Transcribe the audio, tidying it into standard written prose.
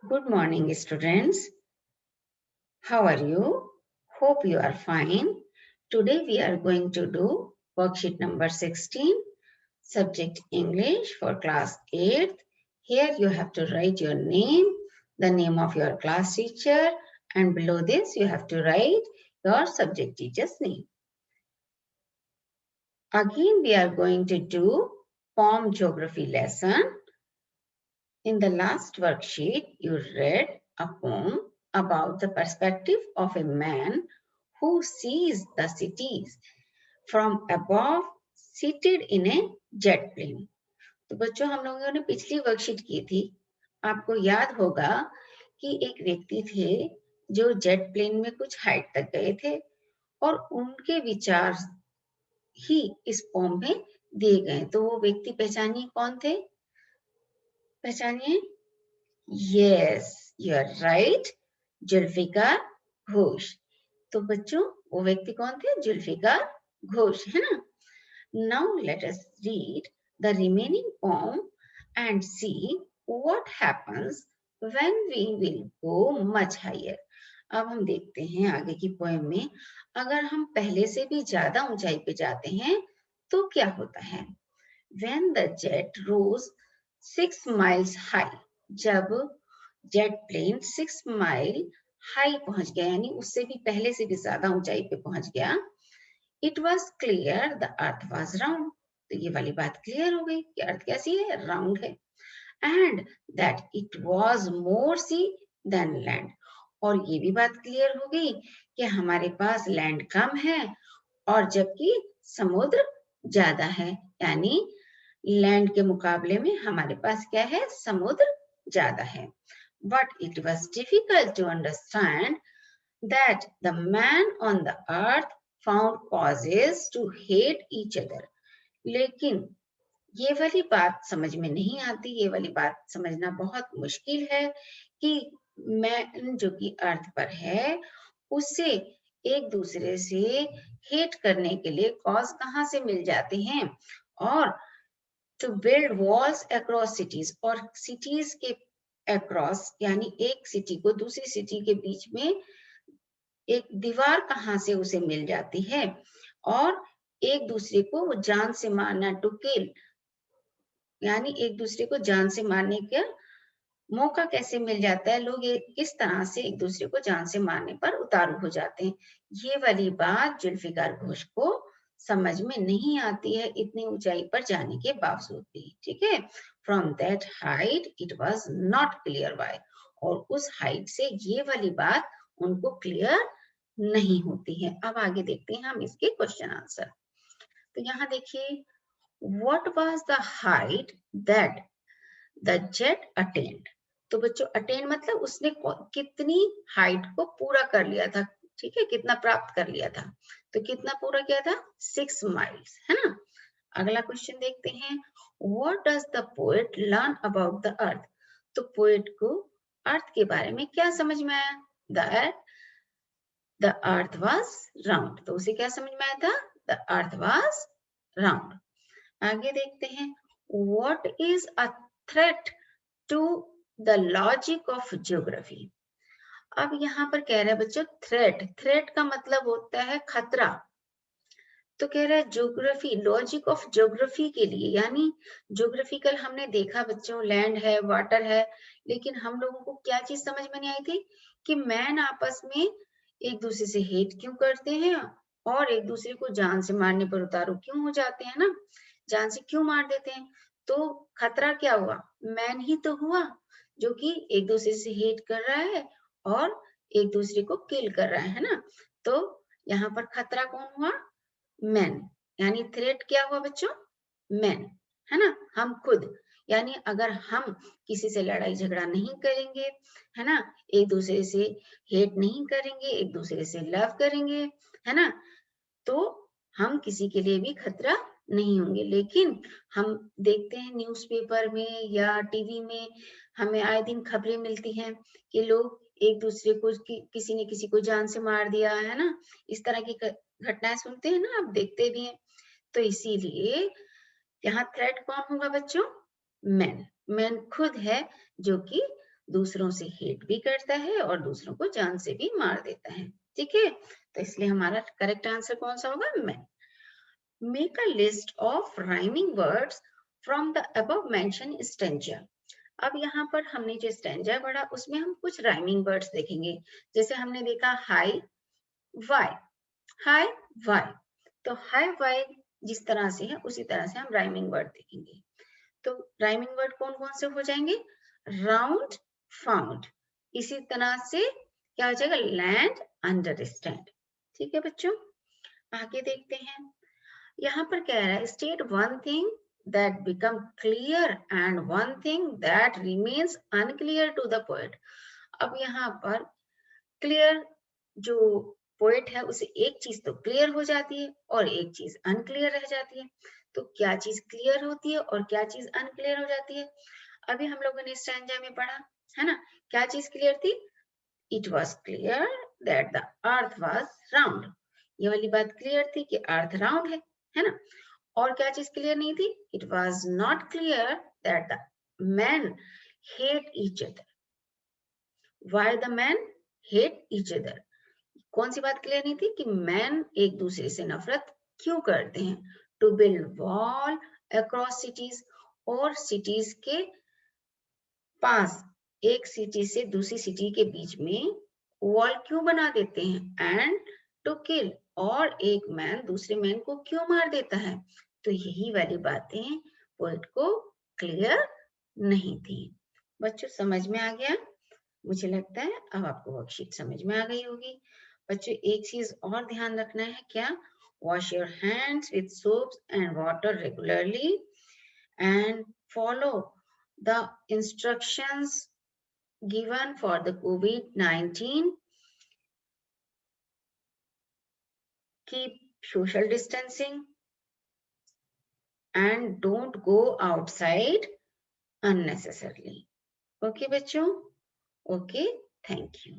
Good morning, students. How are you? Hope you are fine. Today we are going to do worksheet number 16, subject English for class 8th. Here you have to write your name, the name of your class teacher, and below this you have to write your subject teacher's name. Again, we are going to do poem geography lesson. In the last worksheet, you read a poem about the perspective of a man who sees the cities from above seated in a jet plane. तो बच्चों हम लोगों ने पिछली worksheet की थी। आपको याद होगा कि एक व्यक्ति थे जो जेट प्लेन में कुछ हाइट तक गए थे और उनके विचार ही इस पोम में दिए गए। तो वो व्यक्ति पहचानिए कौन थे? पहचानिए। Yes, you are right, Zulfikar Ghosh. तो बच्चों वो व्यक्ति कौन थे? जुल्फिकार घोष, है ना? Now let us read the remaining poem and see what happens when we will go much higher. अब हम देखते हैं आगे की पोएम में अगर हम पहले से भी ज्यादा ऊंचाई पे जाते हैं तो क्या होता है। When the jet rose 6 miles high, जब जेट प्लेन 6 माइल हाई पहुंच गया यानी उससे भी पहले से भी ज्यादा ऊंचाई पे पहुंच गया, it was clear the earth was round. तो ये वाली बात क्लियर हो गई कि अर्थ कैसी है? राउंड है। And that it was more sea than land, और ये भी बात क्लियर हो गई कि हमारे पास लैंड कम है और जबकि समुद्र ज्यादा है, यानी लैंड के मुकाबले में हमारे पास क्या है? समुद्र ज्यादा है। But it was difficult to understand that the man on the earth found causes to hate each other. लेकिन ये वाली बात समझ में नहीं आती, ये वाली बात समझना बहुत मुश्किल है कि मैन जो कि अर्थ पर है उससे एक दूसरे से हेट करने के लिए कॉज कहाँ से मिल जाते हैं। और to build walls across cities, और सिटीज के अक्रॉस यानी एक सिटी को दूसरी सिटी के बीच में एक दीवार कहाँ से उसे मिल जाती है, और एक दूसरे को वो जान से मारना, टू किल, यानी एक दूसरे को जान से मारने का मौका कैसे मिल जाता है। लोग किस तरह से एक दूसरे को जान से मारने पर उतारू हो जाते हैं। ये वाली बात जुल्फिकार घोष को समझ में नहीं आती है इतनी ऊंचाई पर जाने के बावजूद भी। ठीक है, from that height it was not clear why, और उस हाइट से ये वाली बात उनको क्लियर नहीं होती है। अब आगे देखते हैं हम इसके क्वेश्चन आंसर। तो यहाँ देखिए, what was the height that the jet attend. तो बच्चों अटेन मतलब उसने कितनी हाइट को पूरा कर लिया था। ठीक है, कितना प्राप्त कर लिया था। तो कितना पूरा किया था? 6 माइल्स, है ना। अगला क्वेश्चन देखते हैं, what does the poet learn about the earth. तो पोएट को अर्थ के बारे में क्या समझ में आया? The earth was round. तो उसे क्या समझ में आया था? The earth was round. आगे देखते हैं, what is a threat to the logic of geography. अब यहाँ पर कह रहा है बच्चों थ्रेट, थ्रेट का मतलब होता है खतरा। तो कह रहा है ज्योग्राफी, लॉजिक ऑफ ज्योग्राफी के लिए, यानी ज्योग्राफिकल हमने देखा बच्चों, लैंड है, वाटर है, लेकिन हम लोगों को क्या चीज समझ में नहीं आई थी कि मैन आपस में एक दूसरे से हेट क्यों करते हैं और एक दूसरे को जान से मारने पर उतारू क्यों हो जाते हैं ना, जान से क्यों मार देते हैं। तो खतरा क्या हुआ? मैन ही तो हुआ जो कि एक दूसरे से हेट कर रहा है और एक दूसरे को किल कर रहा है ना। तो यहाँ पर खतरा कौन हुआ? मैन, यानी थ्रेट क्या हुआ बच्चों? मैन, है ना, हम खुद। यानी अगर हम किसी से लड़ाई झगड़ा नहीं करेंगे, है ना, एक दूसरे से हेट नहीं करेंगे, एक दूसरे से लव करेंगे, है ना, तो हम किसी के लिए भी खतरा नहीं होंगे। लेकिन हम देखते हैं न्यूज़पेपर में या टीवी में, हमें आए दिन खबरें मिलती हैं कि लोग एक दूसरे को किसी ने किसी को जान से मार दिया, है ना, इस तरह की घटनाएं सुनते हैं ना, आप देखते भी हैं। तो इसीलिए यहाँ थ्रेट कौन होगा बच्चों? मैन, मैन खुद है जो कि दूसरों से हेट भी करता है और दूसरों को जान से भी मार देता है। ठीक है, तो इसलिए हमारा करेक्ट आंसर कौन सा होगा? Man. Make a list of rhyming words from the above mention stanza. अब यहाँ पर हमने जो स्टेंजा पढ़ा उसमें हम कुछ राइमिंग वर्ड्स देखेंगे। जैसे हमने देखा हाई वाई, हाई वाई, तो हाई वाई जिस तरह से है उसी तरह से हम राइमिंग वर्ड देखेंगे। तो राइमिंग वर्ड कौन कौन से हो जाएंगे? राउंड, फाउंड, इसी तरह से क्या हो जाएगा? Land, understand. ठीक है बच्चों, आगे देखते हैं। यहाँ पर कह रहा है state one thing that become clear and one thing that remains unclear to the poet। अब यहाँ पर क्लियर जो पोएट है उसे एक चीज तो क्लियर हो जाती है और एक चीज अनक्लियर रह जाती है। तो क्या चीज क्लियर होती है और क्या चीज अनक्लियर हो जाती है? अभी हम लोगों ने स्टैंजा में पढ़ा है ना, क्या चीज क्लियर थी? It was clear that the earth was round, ये वाली बात क्लियर थी कि अर्थ राउंड है ना। और क्या चीज क्लियर नहीं थी? It was not clear that the man hate each other. Why the man hate each other? कौन सी बात क्लियर नहीं थी? कि मैन एक दूसरे से नफरत क्यों करते हैं? To build wall across cities, और सिटीज के पास, एक सिटी से दूसरी सिटी के बीच में वॉल क्यों बना देते हैं? एंड टू किल, और एक मैन दूसरे मैन को क्यों मार देता है? तो यही वाली बातें पोएट को क्लियर नहीं थी। बच्चों समझ में आ गया? मुझे लगता है अब आपको वर्कशीट समझ में आ गई होगी। बच्चों एक चीज और ध्यान रखना है, क्या? Wash your hands with soaps and water regularly and follow the instructions given for the COVID-19. Keep social distancing and don't go outside unnecessarily. Okay, बच्चों? Okay, thank you.